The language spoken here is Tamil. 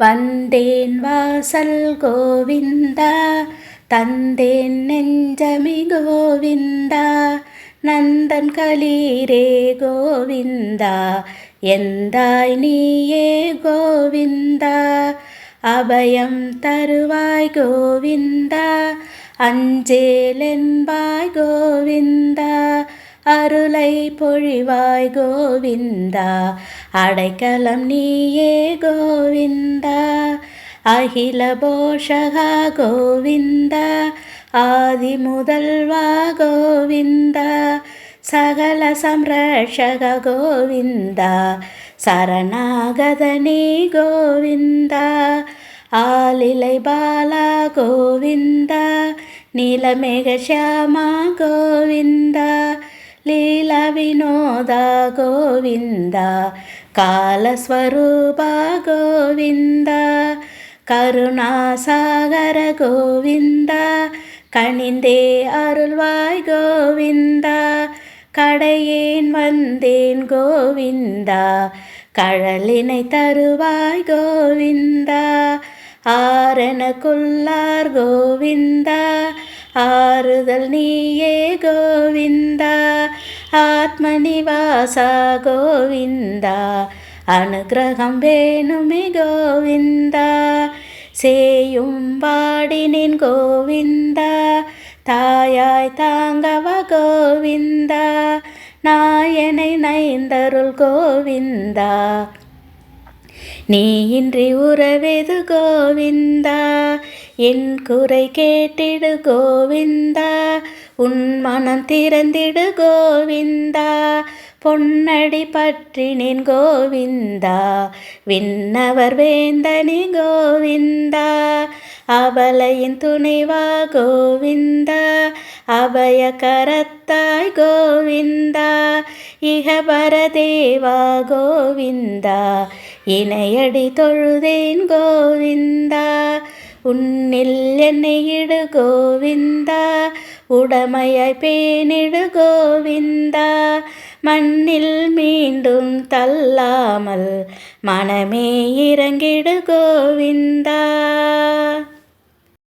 வந்தேன் வாசல் கோவிந்தா, தந்தேன் நெஞ்சமி கோவிந்தா, நந்தன் களீரே கோவிந்தா, எந்தாய் நீயே கோவிந்தா. அபயம் தருவாய் கோவிந்தா, அஞ்சேலென்பாய் கோவிந்தா, அருளை பொழிவாய் கோவிந்தா, அடைக்கலம் நீயே கோவிந்தா. அகில போஷகா கோவிந்தா, ஆதி முதல்வா கோவிந்தா, சகல சம்ரஷக கோவிந்தா, சரணாகதனே கோவிந்தா. ஆலிலை பாலா கோவிந்தா, நீலமேக ஷியாமா கோவிந்தா, லீலா வினோதா கோவிந்தா, காலஸ்வரூபா கோவிந்தா, கருணாசாகர கோவிந்தா, கனிந்தே அருள்வாய் கோவிந்தா. கடையேன் வந்தேன் கோவிந்தா, கழலினை தருவாய் கோவிந்தா. ஆரெனக்குள்ளார் கோவிந்தா, ஆறுதல் நீயே கோவிந்தா, ஆத்மநிவாசா கோவிந்தா, அனுகிரகம் வேணுமே கோவிந்தா. சேயும் பாடினேன் கோவிந்தா, தாயாய் தாங்கவா கோவிந்தா, நாயனை நைந்தருள் கோவிந்தா, நீ இன்றி உறவெது கோவிந்தா. என் குறை கேட்டிடு கோவிந்தா, உன் மனம் திறந்திடு கோவிந்தா, பொன்னடி பற்றினேன் கோவிந்தா, விண்ணவர் வேந்தனே கோவிந்தா. அபலையின் துணைவா கோவிந்தா, அபய கரத்தாய் கோவிந்தா, இகபர தேவா கோவிந்தா, இணையடி தொழுதேன் கோவிந்தா. உன்னில் என்னை இடு கோவிந்தா, உடமையாய் பேணிடு கோவிந்தா, மண்ணில் மீண்டும் தள்ளாமல் மனமே இறங்கிடு கோவிந்தா.